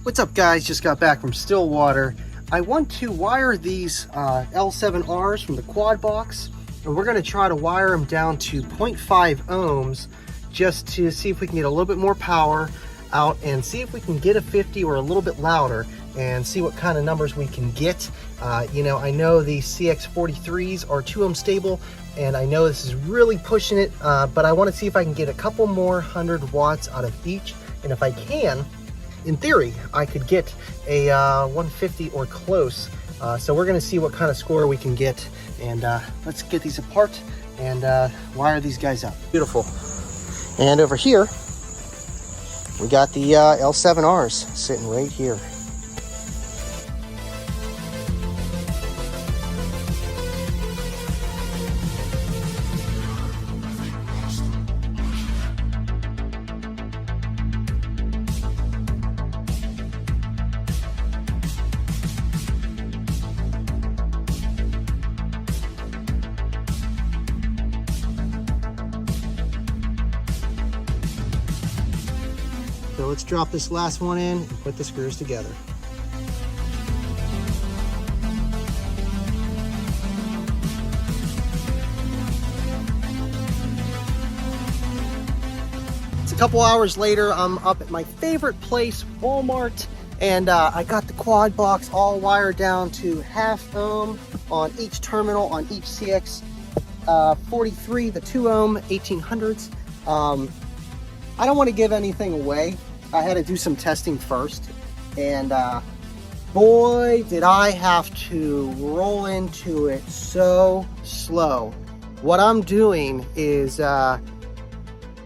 What's up guys, just got back from Stillwater. I want to wire these L7Rs from the quad box, and we're going to try to wire them down to 0.5 ohms just to see if we can get a little bit more power out and see if we can get a 50 or a little bit louder and see what kind of numbers we can get. You know, I know the CX43s are 2 ohm stable, and I know this is really pushing it, but I want to see if I can get a couple more 100 watts out of each, and if I can, in theory, I could get a 150 or close. So we're gonna see what kind of score we can get, and let's get these apart and wire these guys up. Beautiful. And over here, we got the L7Rs sitting right here. So let's drop this last one in and put the screws together. It's a couple hours later. I'm up at my favorite place, Walmart, and I got the quad box all wired down to 0.5 ohm on each terminal on each CX43, the 2 ohm 1800s. I don't want to give anything away. I had to do some testing first, and boy, did I have to roll into it so slow. What I'm doing is not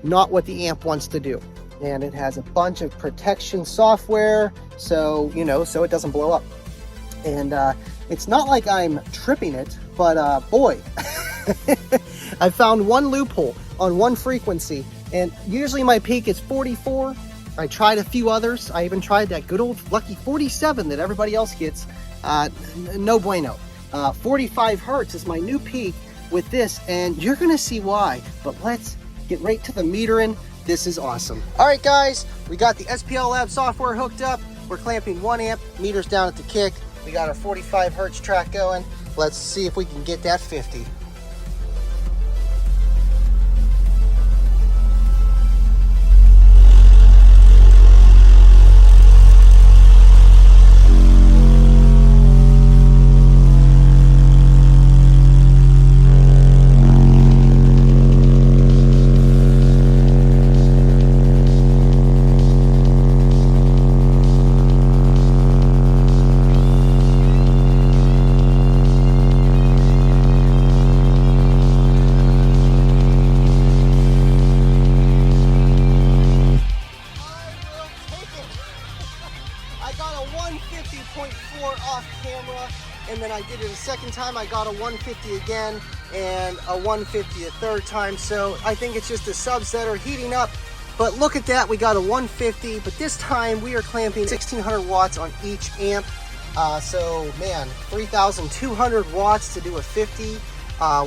what the amp wants to do, and it has a bunch of protection software, so you know, so it doesn't blow up. And it's not like I'm tripping it, but boy, I found one loophole on one frequency, and usually my peak is 44. I tried a few others. I even tried that good old lucky 47 that everybody else gets. No bueno. 45 hertz is my new peak with this, and you're gonna see why. But let's get right to the metering. This is awesome. All right, guys, we got the SPL Lab software hooked up. We're clamping 1 amp, meters down at the kick. We got our 45 hertz track going. Let's see if we can get that 50. Off camera, and then I did it a second time. I got a 150 again and a 150 a third time. So I think it's just the subs that are heating up. But look at that, we got a 150, but this time we are clamping 1600 watts on each amp. So man, 3,200 watts to do a 50.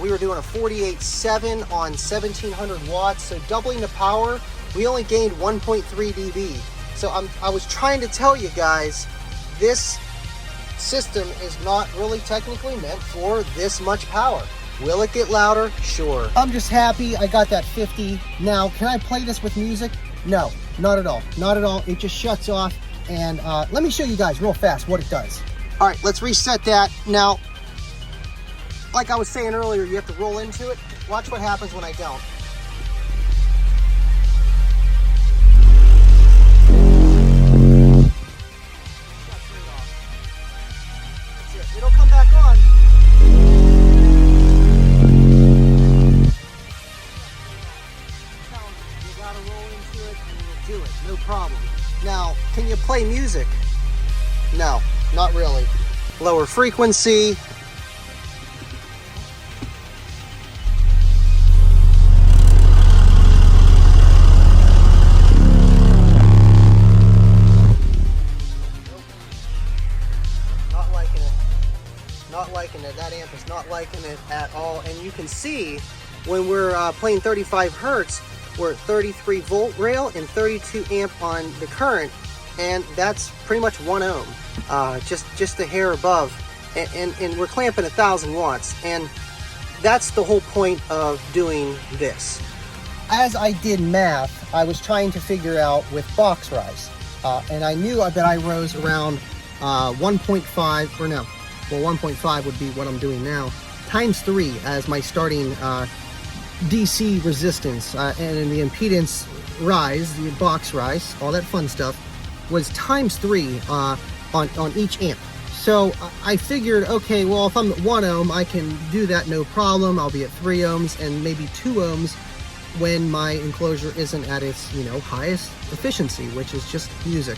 We were doing a 48.7 on 1700 watts, so doubling the power. We only gained 1.3 dB. So I was trying to tell you guys, this system is not really technically meant for this much power. Will it get louder? Sure. I'm just happy I got that 50. Now, can I play this with music? No, not at all. Not at all. It just shuts off. And let me show you guys real fast what it does. All right, let's reset that. Now, like I was saying earlier, you have to roll into it. Watch what happens when I don't. It'll come back on. You gotta roll into it and you'll do it, no problem. Now, can you play music? No, not really. Lower frequency. Not liking it. That amp is not liking it at all. And you can see when we're playing 35 hertz, we're at 33 volt rail and 32 amp on the current. and that's pretty much 1 ohm, just a hair above, and we're clamping 1,000 watts, and that's the whole point of doing this. As I did math, I was trying to figure out with box rise, and I knew that I rose around 1.5, or no, well 1.5 would be what I'm doing now, times 3 as my starting DC resistance, and the impedance rise, the box rise, all that fun stuff, was times 3 on each amp. So I figured, okay, well, if I'm at 1 ohm, I can do that no problem. I'll be at 3 ohms and maybe 2 ohms when my enclosure isn't at its, you know, highest efficiency, which is just music.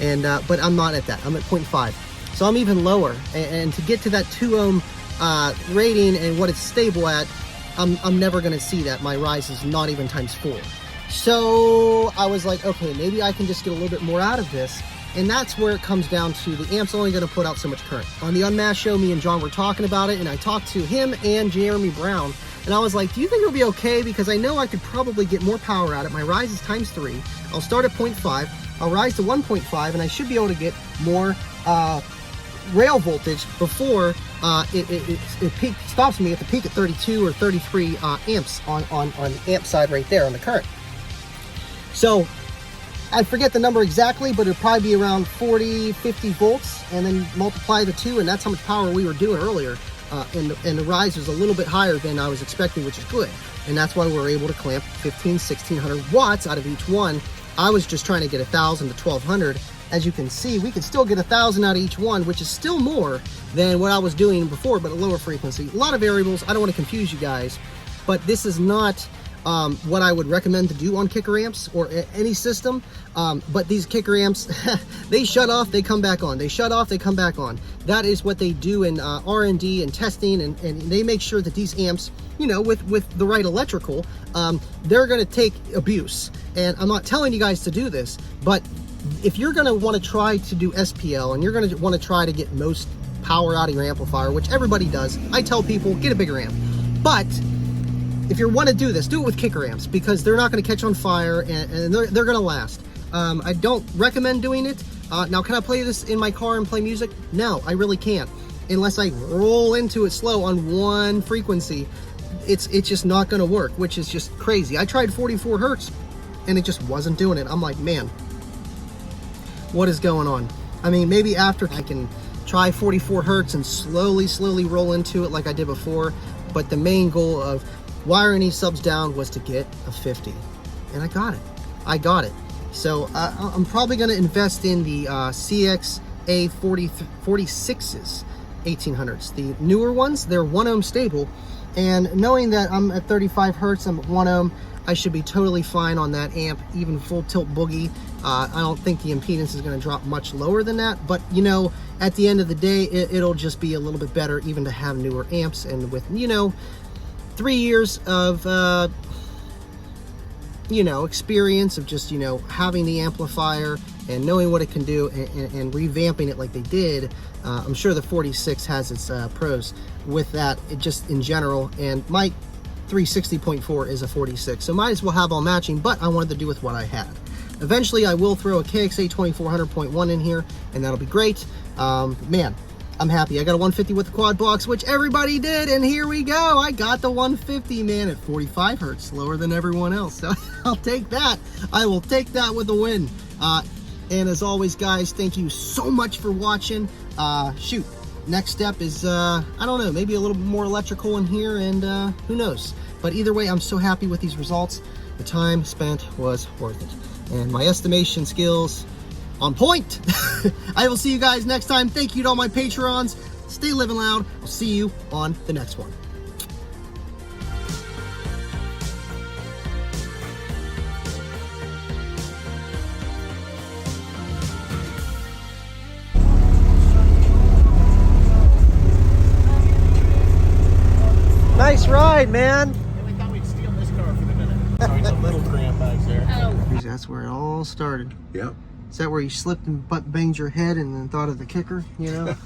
And but I'm not at that. I'm at 0.5, so I'm even lower. And to get to that 2 ohm rating and what it's stable at, I'm never going to see that. My rise is not even times 4. So I was like, okay, maybe I can just get a little bit more out of this. And that's where it comes down to, the amp's only going to put out so much current. On the Unmasked show, me and John were talking about it, and I talked to him and Jeremy Brown, and I was like, do you think it'll be okay? Because I know I could probably get more power out of it. My rise is times 3. I'll start at 0.5. I'll rise to 1.5, and I should be able to get more rail voltage before it stops me at the peak at 32 or 33 amps on the amp side right there on the current. So I forget the number exactly, but it'll probably be around 40, 50 volts, and then multiply the 2, and that's how much power we were doing earlier. And the rise was a little bit higher than I was expecting, which is good. And that's why we were able to clamp 1,600 watts out of each one. I was just trying to get 1,000 to 1,200. As you can see, we can still get 1,000 out of each one, which is still more than what I was doing before, but a lower frequency. A lot of variables. I don't want to confuse you guys, but this is not what I would recommend to do on kicker amps or any system. But these kicker amps, they shut off, they come back on. They shut off, they come back on. That is what they do in R&D and testing, and they make sure that these amps, you know, with the right electrical, they're going to take abuse. And I'm not telling you guys to do this, but if you're going to want to try to do SPL and you're going to want to try to get most power out of your amplifier, which everybody does, I tell people, get a bigger amp. But if you want to do this, do it with kicker amps, because they're not going to catch on fire, and they're going to last. I don't recommend doing it. Now, can I play this in my car and play music? No, I really can't. Unless I roll into it slow on one frequency, it's just not going to work, which is just crazy. I tried 44 hertz, and it just wasn't doing it. I'm like, man, what is going on? I mean, maybe after I can try 44 hertz and slowly roll into it like I did before, but the main goal of wiring these subs down was to get a 50, and I got it. So I'm probably going to invest in the CXA 46s 1800s, the newer ones. They're 1 ohm stable, and knowing that I'm at 35 hertz, I'm at 1 ohm, I should be totally fine on that amp, even full tilt boogie. I don't think the impedance is going to drop much lower than that, but you know, at the end of the day, it'll just be a little bit better even to have newer amps. And with, you know, 3 years of you know, experience of just, you know, having the amplifier and knowing what it can do, and revamping it like they did, I'm sure the 46 has its pros with that, it just in general. And my 360.4 is a 46, so might as well have all matching, but I wanted to do with what I had. Eventually I will throw a KXA 2400.1 in here, and that'll be great. Man, I'm happy. I got a 150 with the quad box, which everybody did, and here we go. I got the 150, man, at 45 hertz, slower than everyone else. So I'll take that. I will take that with the win. And as always, guys, thank you so much for watching. Shoot, next step is, I don't know, maybe a little bit more electrical in here, and who knows. But either way, I'm so happy with these results. The time spent was worth it. And my estimation skills, on point. I will see you guys next time. Thank you to all my Patreons. Stay living loud. I'll see you on the next one. Nice ride, man. We thought we'd steal this car for the minute. So it's a little cramp back there. Oh. That's where it all started. Yep. Is that where you slipped and banged your head and then thought of the kicker, you know?